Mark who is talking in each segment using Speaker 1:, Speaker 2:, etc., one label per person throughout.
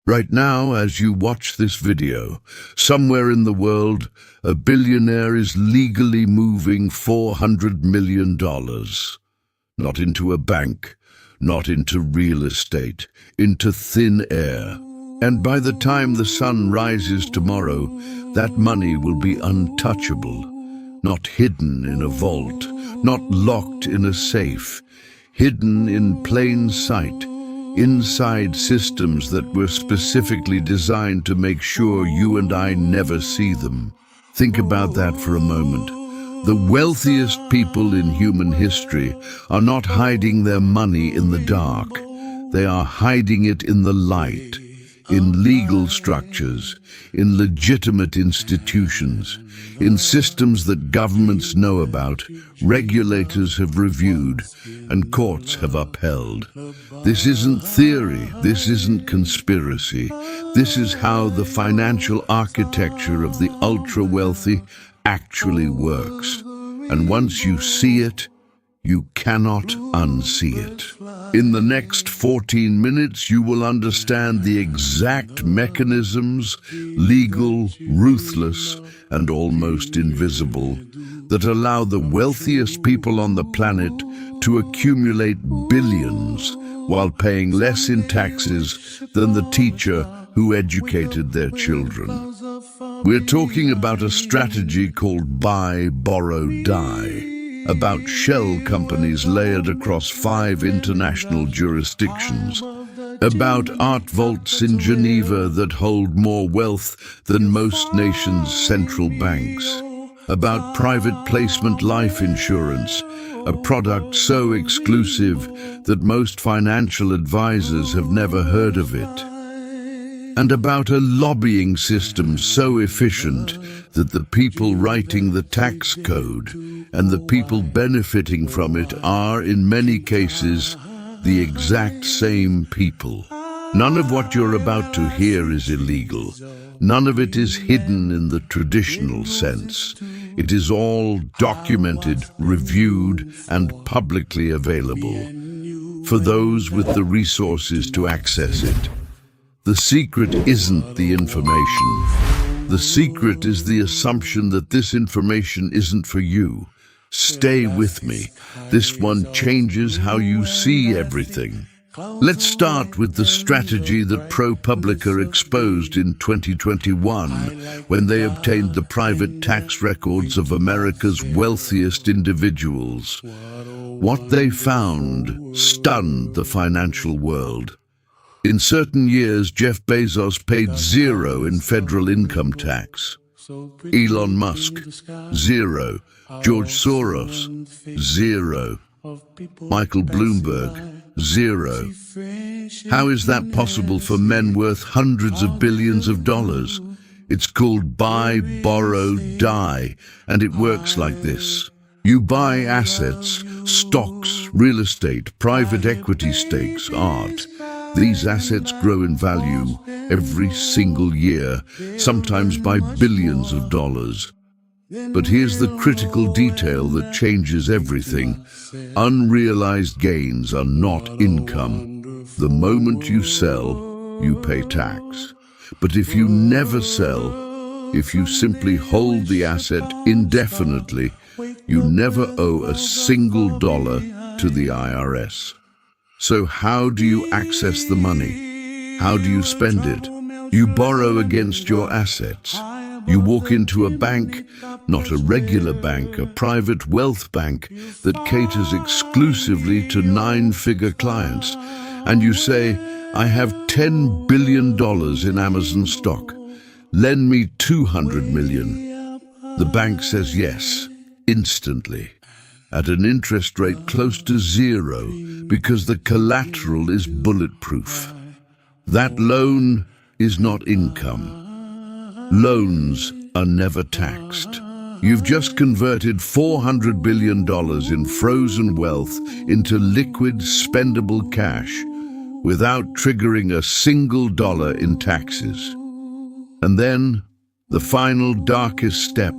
Speaker 1: Right now, as you watch this video, somewhere in the world, a billionaire is legally moving $400 million. Not into a bank, not into real estate, into thin air. And by the time the sun rises tomorrow, that money will be untouchable. Not hidden in a vault, not locked in a safe, hidden in plain sight, inside systems that were specifically designed to make sure you and I never see them. Think about that for a moment. The wealthiest people in human history are not hiding their money in the dark. They are hiding it in the light, in legal structures, in legitimate institutions, in systems that governments know about, regulators have reviewed, and courts have upheld. This isn't theory, this isn't conspiracy. This is how the financial architecture of the ultra-wealthy actually works. And once you see it, you cannot unsee it. In the next 14 minutes, you will understand the exact mechanisms, legal, ruthless, and almost invisible, that allow the wealthiest people on the planet to accumulate billions while paying less in taxes than the teacher who educated their children. We're talking about a strategy called buy, borrow, die. About shell companies layered across 5 international jurisdictions, about art vaults in Geneva that hold more wealth than most nations' central banks, about private placement life insurance, a product so exclusive that most financial advisors have never heard of it, and about a lobbying system so efficient that the people writing the tax code and the people benefiting from it are, in many cases, the exact same people. None of what you're about to hear is illegal. None of it is hidden in the traditional sense. It is all documented, reviewed, and publicly available for those with the resources to access it. The secret isn't the information. The secret is the assumption that this information isn't for you. Stay with me. This one changes how you see everything. Let's start with the strategy that ProPublica exposed in 2021 when they obtained the private tax records of America's wealthiest individuals. What they found stunned the financial world. In certain years, Jeff Bezos paid 0 in federal income tax. Elon Musk, 0. George Soros, 0. Michael Bloomberg, 0. How is that possible for men worth hundreds of billions of dollars? It's called buy, borrow, die, and it works like this. You buy assets, stocks, real estate, private equity stakes, art. These assets grow in value every single year, sometimes by billions of dollars. But here's the critical detail that changes everything. Unrealized gains are not income. The moment you sell, you pay tax. But if you never sell, if you simply hold the asset indefinitely, you never owe a single dollar to the IRS. So how do you access the money? How do you spend it? You borrow against your assets. You walk into a bank, not a regular bank, a private wealth bank that caters exclusively to 9-figure clients, and you say, I have $10 billion in Amazon stock. Lend me $200 million. The bank says yes, instantly, at an interest rate close to 0, because the collateral is bulletproof. That loan is not income. Loans are never taxed. You've just converted $400 billion in frozen wealth into liquid, spendable cash without triggering a single dollar in taxes. And then, the final darkest step.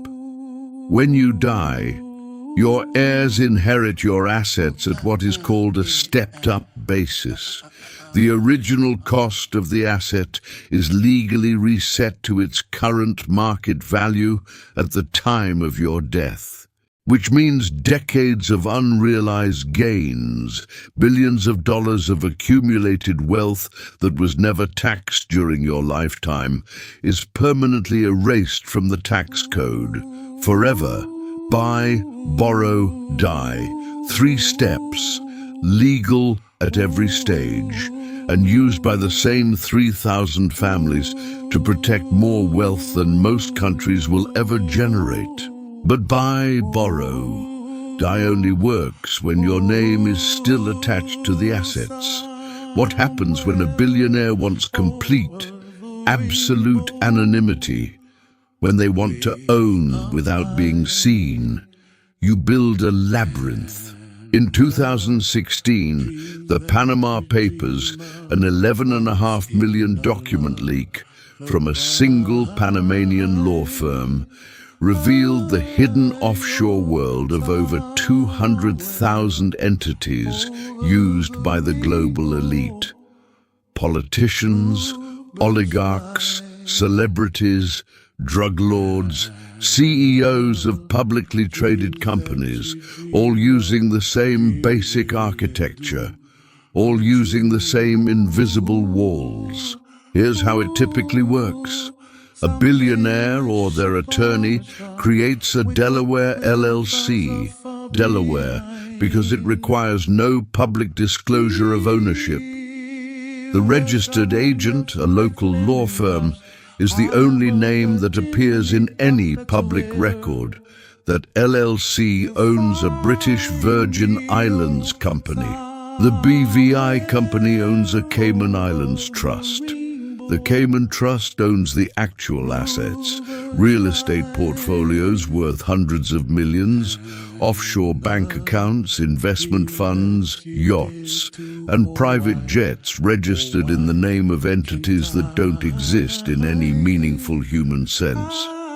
Speaker 1: When you die, your heirs inherit your assets at what is called a stepped-up basis. The original cost of the asset is legally reset to its current market value at the time of your death, which means decades of unrealized gains, billions of dollars of accumulated wealth that was never taxed during your lifetime, is permanently erased from the tax code. Forever. Buy, borrow, die. 3 steps, legal at every stage, and used by the same 3,000 families to protect more wealth than most countries will ever generate. But buy, borrow, die only works when your name is still attached to the assets. What happens when a billionaire wants complete, absolute anonymity? When they want to own without being seen? You build a labyrinth. In 2016, the Panama Papers, an $11.5 million document leak from a single Panamanian law firm, revealed the hidden offshore world of over 200,000 entities used by the global elite. Politicians, oligarchs, celebrities, drug lords, CEOs of publicly traded companies, all using the same basic architecture, all using the same invisible walls. Here's how it typically works. A billionaire or their attorney creates a Delaware LLC, Delaware, because it requires no public disclosure of ownership. The registered agent, a local law firm, is the only name that appears in any public record. That LLC owns a British Virgin Islands company. The BVI company owns a Cayman Islands trust. The Cayman Trust owns the actual assets, real estate portfolios worth hundreds of millions, offshore bank accounts, investment funds, yachts, and private jets registered in the name of entities that don't exist in any meaningful human sense.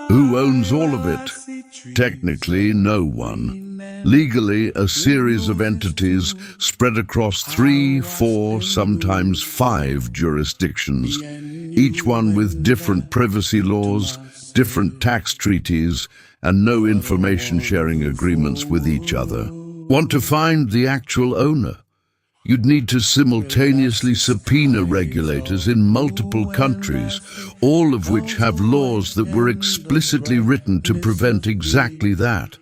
Speaker 1: Who owns all of it? Technically, no one. Legally, a series of entities spread across 3, 4, sometimes 5 jurisdictions, each one with different privacy laws, different tax treaties, and no information sharing agreements with each other. Want to find the actual owner? You'd need to simultaneously subpoena regulators in multiple countries, all of which have laws that were explicitly written to prevent exactly that.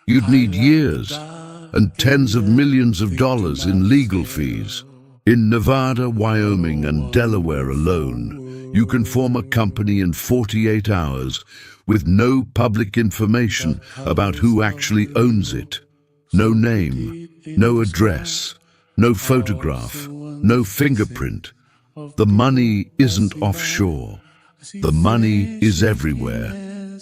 Speaker 1: You'd need years and tens of millions of dollars in legal fees. In Nevada, Wyoming, and Delaware alone, you can form a company in 48 hours with no public information about who actually owns it. No name, no address, no photograph, no fingerprint. The money isn't offshore. The money is everywhere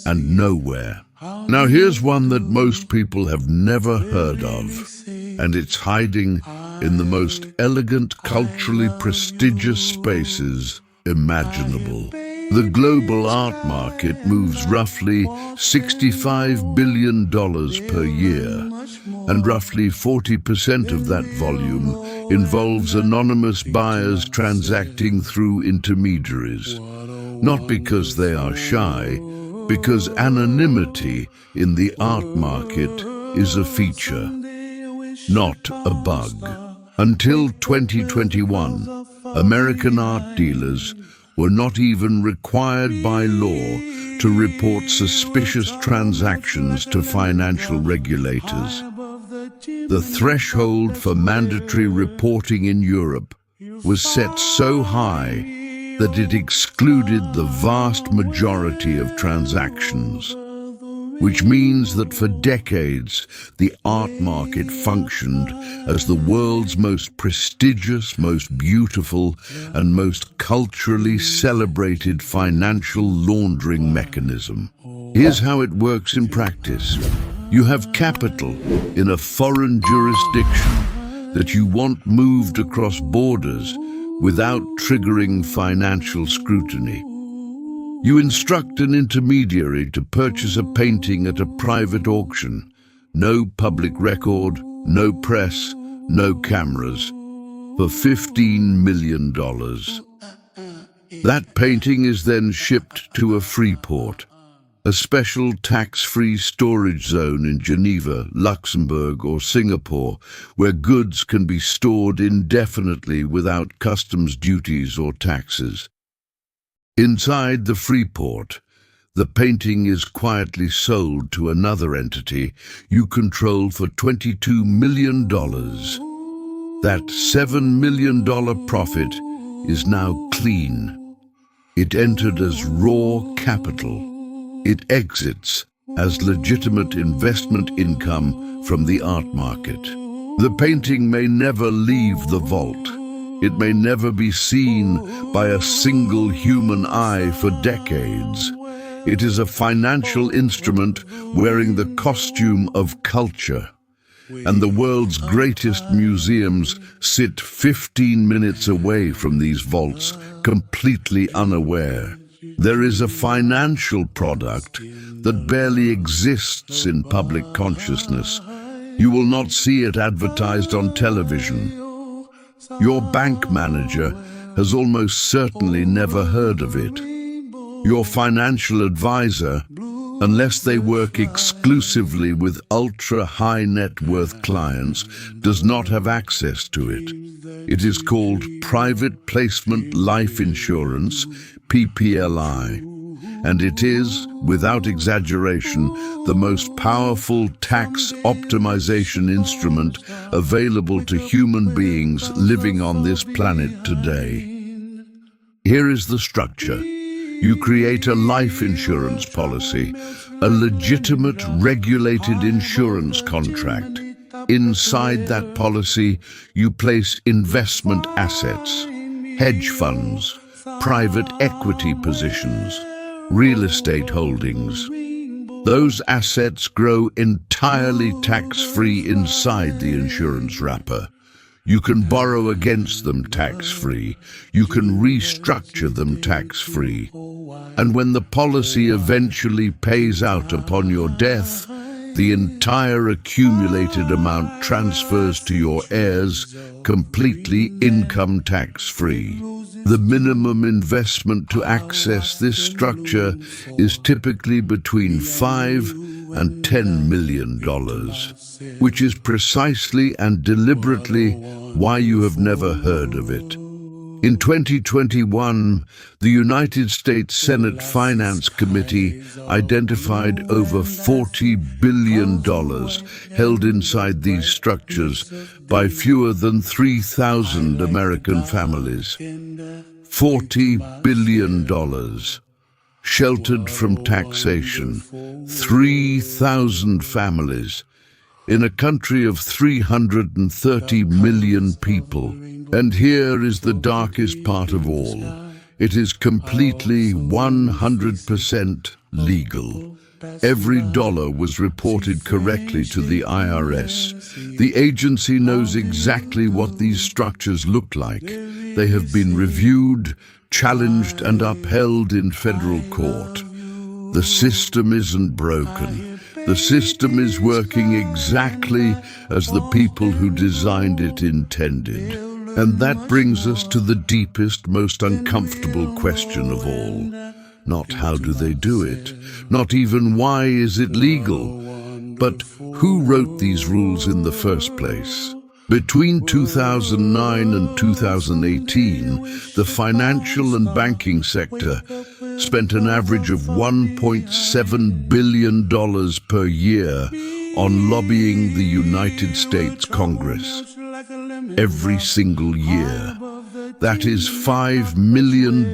Speaker 1: and nowhere. Now here's one that most people have never heard of, and it's hiding in the most elegant, culturally prestigious spaces imaginable. The global art market moves roughly $65 billion per year, and roughly 40% of that volume involves anonymous buyers transacting through intermediaries. Not because they are shy, because anonymity in the art market is a feature, not a bug. Until 2021, American art dealers were not even required by law to report suspicious transactions to financial regulators. The threshold for mandatory reporting in Europe was set so high that it excluded the vast majority of transactions, which means that for decades the art market functioned as the world's most prestigious, most beautiful, and most culturally celebrated financial laundering mechanism. Here's how it works in practice. You have capital in a foreign jurisdiction that you want moved across borders without triggering financial scrutiny. You instruct an intermediary to purchase a painting at a private auction. No public record, no press, no cameras. for $15 million. That painting is then shipped to a free port, a special tax-free storage zone in Geneva, Luxembourg, or Singapore, where goods can be stored indefinitely without customs duties or taxes. Inside the free port, the painting is quietly sold to another entity you control for $22 million. That $7 million profit is now clean. It entered as raw capital. It exits as legitimate investment income from the art market. The painting may never leave the vault. It may never be seen by a single human eye for decades. It is a financial instrument wearing the costume of culture. And the world's greatest museums sit 15 minutes away from these vaults, completely unaware. There is a financial product that barely exists in public consciousness. You will not see it advertised on television. Your bank manager has almost certainly never heard of it. Your financial advisor, unless they work exclusively with ultra-high net worth clients, does not have access to it. It is called Private Placement Life Insurance, PPLI, and it is, without exaggeration, the most powerful tax optimization instrument available to human beings living on this planet today. Here is the structure. You create a life insurance policy, a legitimate regulated insurance contract. Inside that policy, you place investment assets, hedge funds, private equity positions, real estate holdings. Those assets grow entirely tax-free inside the insurance wrapper. You can borrow against them tax-free. You can restructure them tax-free. And when the policy eventually pays out upon your death, the entire accumulated amount transfers to your heirs, completely income tax-free. The minimum investment to access this structure is typically between $5 and $10 million, which is precisely and deliberately why you have never heard of it. In 2021, the United States Senate Finance Committee identified over $40 billion held inside these structures by fewer than 3,000 American families. $40 billion. Sheltered from taxation. 3,000 families. In a country of 330 million people. And here is the darkest part of all. It is completely 100% legal. Every dollar was reported correctly to the IRS. The agency knows exactly what these structures look like. They have been reviewed, challenged, and upheld in federal court. The system isn't broken. The system is working exactly as the people who designed it intended. And that brings us to the deepest, most uncomfortable question of all. Not how do they do it, not even why is it legal, but who wrote these rules in the first place? Between 2009 and 2018, the financial and banking sector spent an average of $1.7 billion per year on lobbying the United States Congress. Every single year. That is $5 million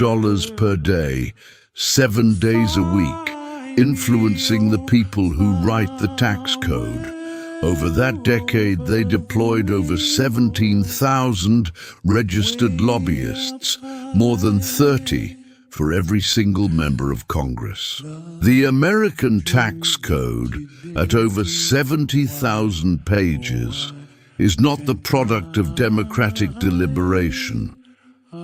Speaker 1: per day, 7 days a week, influencing the people who write the tax code. Over that decade, they deployed over 17,000 registered lobbyists, more than 30 for every single member of Congress. The American tax code, at over 70,000 pages, is not the product of democratic deliberation.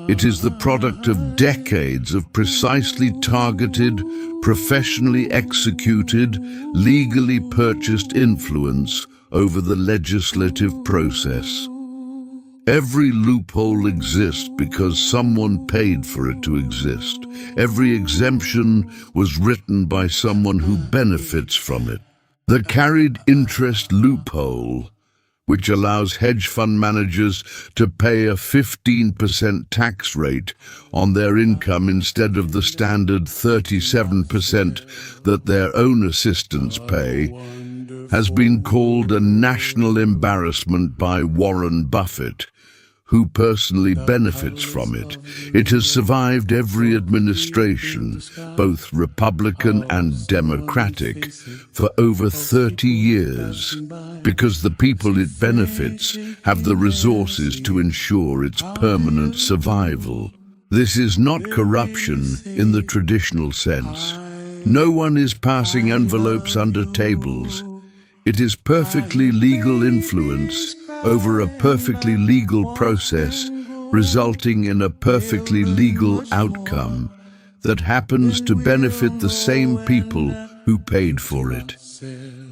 Speaker 1: It is the product of decades of precisely targeted, professionally executed, legally purchased influence over the legislative process. Every loophole exists because someone paid for it to exist. Every exemption was written by someone who benefits from it. The carried interest loophole, which allows hedge fund managers to pay a 15% tax rate on their income instead of the standard 37% that their own assistants pay, has been called a national embarrassment by Warren Buffett, who personally benefits from it. It has survived every administration, both Republican and Democratic, for over 30 years, because the people it benefits have the resources to ensure its permanent survival. This is not corruption in the traditional sense. No one is passing envelopes under tables. It is perfectly legal influence over a perfectly legal process, resulting in a perfectly legal outcome that happens to benefit the same people who paid for it.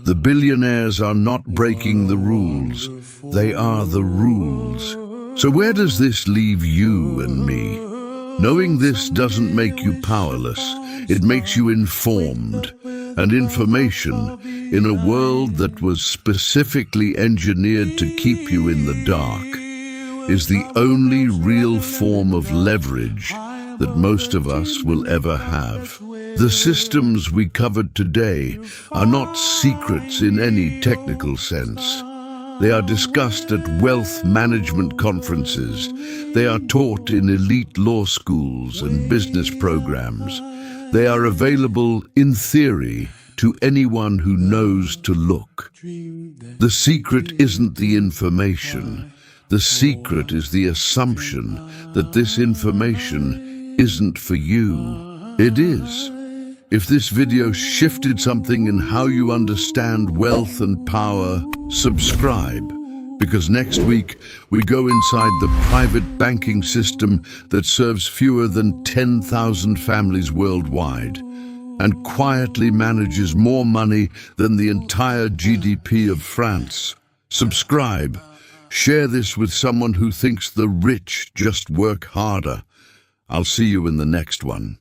Speaker 1: The billionaires are not breaking the rules, they are the rules. So where does this leave you and me? Knowing this doesn't make you powerless, it makes you informed. And information, in a world that was specifically engineered to keep you in the dark, is the only real form of leverage that most of us will ever have. The systems we covered today are not secrets in any technical sense. They are discussed at wealth management conferences. They are taught in elite law schools and business programs. They are available, in theory, to anyone who knows to look. The secret isn't the information. The secret is the assumption that this information isn't for you. It is. If this video shifted something in how you understand wealth and power, subscribe. Because next week, we go inside the private banking system that serves fewer than 10,000 families worldwide and quietly manages more money than the entire GDP of France. Subscribe. Share this with someone who thinks the rich just work harder. I'll see you in the next one.